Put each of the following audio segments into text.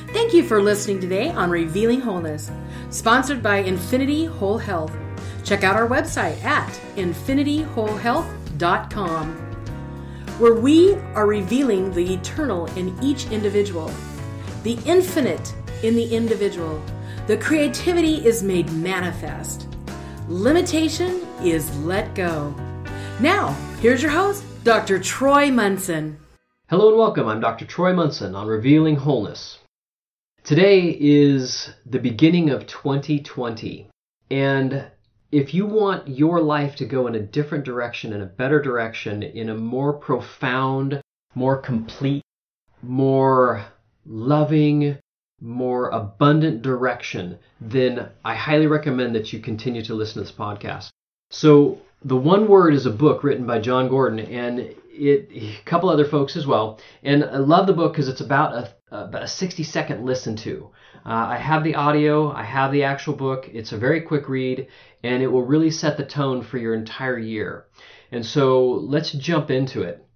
Thank you for listening today on Revealing Wholeness, sponsored by Infinity Whole Health. Check out our website at infinityWholeHealth.com, where we are revealing the eternal in each individual, the infinite in the individual. The creativity is made manifest. Limitation is let go. Now, here's your host, Dr. Troy Munson. Hello and welcome. I'm Dr. Troy Munson on Revealing Wholeness. Today is the beginning of 2020, and if you want your life to go in a different direction, in a better direction, in a more profound, more complete, more loving, more abundant direction, then I highly recommend that you continue to listen to this podcast. So, The One Word is a book written by John Gordon and a couple other folks as well. And I love the book because it's about a 60-second listen to. I have the audio, I have the actual book. It's a very quick read, and it will really set the tone for your entire year. And so let's jump into it.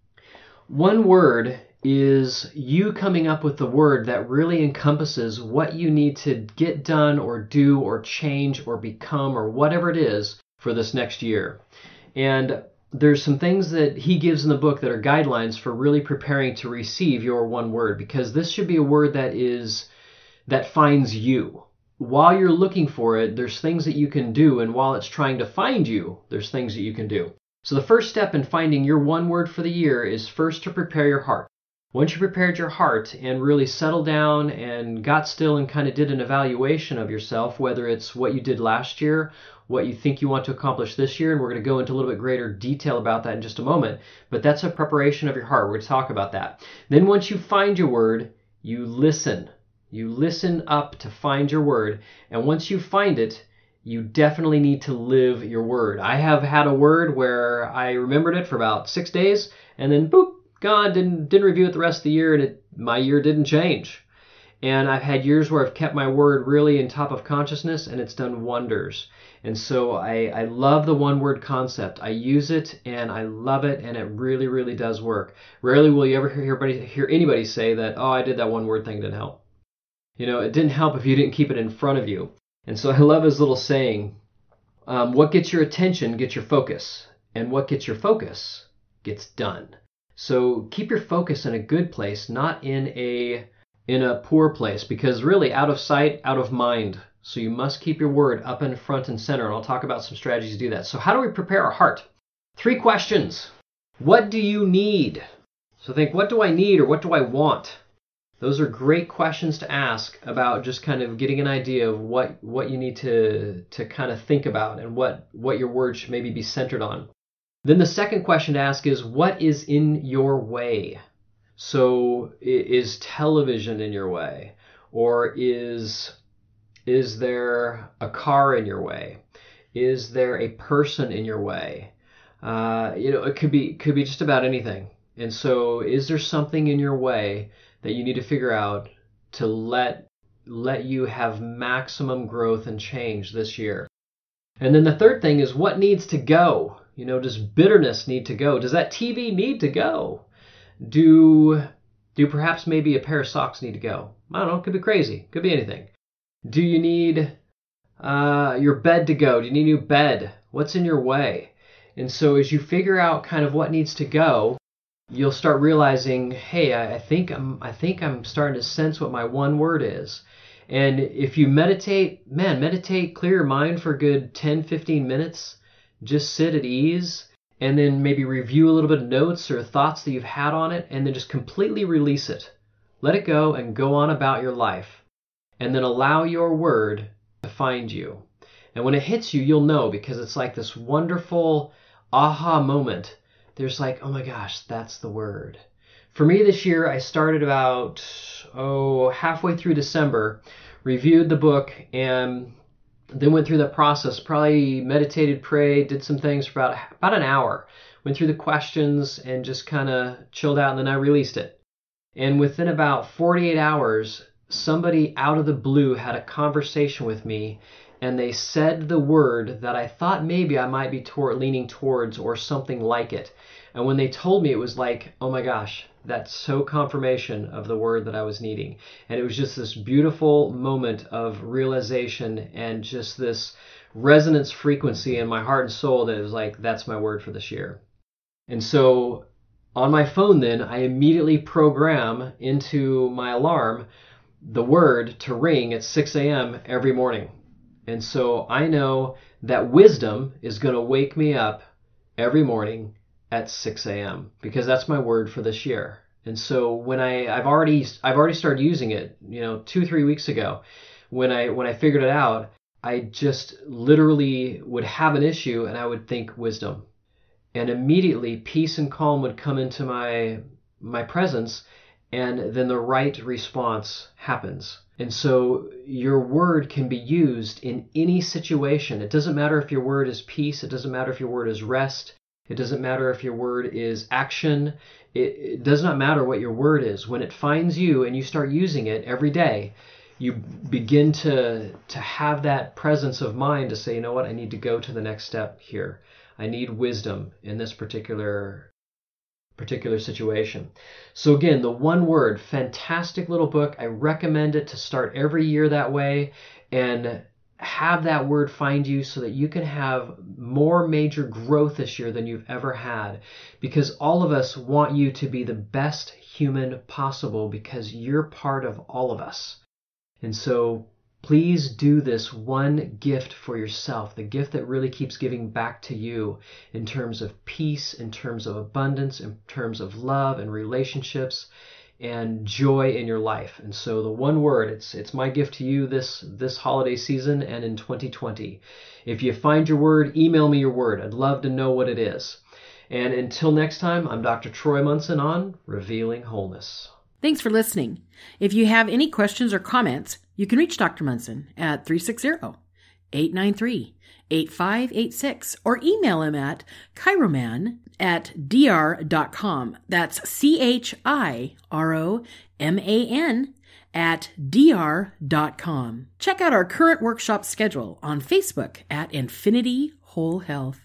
One word is you coming up with the word that really encompasses what you need to get done or do or change or become or whatever it is for this next year. And there's some things that he gives in the book that are guidelines for really preparing to receive your one word, because this should be a word that finds you. While you're looking for it, there's things that you can do, and while it's trying to find you, there's things that you can do. So the first step in finding your one word for the year is first to prepare your heart. Once you prepared your heart and really settled down and got still and kind of did an evaluation of yourself, whether it's what you did last year, what you think you want to accomplish this year, and we're going to go into a little bit greater detail about that in just a moment, but that's a preparation of your heart. We're going to talk about that. Then once you find your word, you listen. You listen up to find your word, and once you find it, you definitely need to live your word. I have had a word where I remembered it for about 6 days, and then boop, gone, didn't review it the rest of the year, and my year didn't change. And I've had years where I've kept my word really in top of consciousness, and it's done wonders. And so I love the one word concept. I use it and I love it, and it really, really does work. Rarely will you ever hear anybody say that, oh, I did that one word thing, didn't help. You know, it didn't help if you didn't keep it in front of you. And so I love his little saying, what gets your attention gets your focus, and what gets your focus gets done. So keep your focus in a good place, not in a poor place, because really out of sight, out of mind. So you must keep your word up in front and center, and I'll talk about some strategies to do that. So how do we prepare our heart? 3 questions. What do you need? So think, what do I need or what do I want? Those are great questions to ask about just kind of getting an idea of what you need to kind of think about and what your word should maybe be centered on. Then the second question to ask is, what is in your way? So is television in your way? Or is there a car in your way? Is there a person in your way? It could be just about anything. And so is there something in your way that you need to figure out to let you have maximum growth and change this year? And then the third thing is, what needs to go? Does bitterness need to go? Does that TV need to go? Do perhaps maybe a pair of socks need to go? I don't know. It could be crazy. It could be anything. Do you need your bed to go? Do you need a new bed? What's in your way? And so as you figure out kind of what needs to go, you'll start realizing, hey, I think I'm starting to sense what my one word is. And if you meditate, clear your mind for a good 10-15 minutes. Just sit at ease, and then maybe review a little bit of notes or thoughts that you've had on it, and then just completely release it. Let it go and go on about your life. And then allow your word to find you. And when it hits you, you'll know, because it's like this wonderful aha moment. There's like, oh my gosh, that's the word. For me this year, I started about, halfway through December, reviewed the book, and then went through that process, probably meditated, prayed, did some things for about an hour. Went through the questions and just kind of chilled out, and then I released it. And within about 48 hours, somebody out of the blue had a conversation with me, and they said the word that I thought maybe I might be leaning towards, or something like it. And when they told me, it was like, oh my gosh, That's so confirmation of the word that I was needing. And it was just this beautiful moment of realization and just this resonance frequency in my heart and soul that it was like, that's my word for this year. And so on my phone then, I immediately program into my alarm the word to ring at 6 a.m. every morning. And so I know that wisdom is going to wake me up every morning at 6 a.m. because that's my word for this year. And so when I've already started using it, 2-3 weeks ago, when I figured it out, I just literally would have an issue and I would think wisdom. And immediately peace and calm would come into my presence, and then the right response happens. And so your word can be used in any situation. It doesn't matter if your word is peace. It doesn't matter if your word is rest. It doesn't matter if your word is action. It does not matter what your word is. When it finds you and you start using it every day, you begin to have that presence of mind to say, you know what, I need to go to the next step here. I need wisdom in this particular situation. So again, the one word, fantastic little book. I recommend it to start every year that way and have that word find you so that you can have more major growth this year than you've ever had, because all of us want you to be the best human possible because you're part of all of us. And so please do this one gift for yourself, the gift that really keeps giving back to you in terms of peace, in terms of abundance, in terms of love and relationships and joy in your life. And so the one word, it's my gift to you this holiday season and in 2020. If you find your word, email me your word. I'd love to know what it is. And until next time, I'm Dr. Troy Munson on Revealing Wholeness. Thanks for listening. If you have any questions or comments, you can reach Dr. Munson at 360-893-8586 or email him at chiroman@dr.com. That's chiroman@dr.com. Check out our current workshop schedule on Facebook at Infinity Whole Health.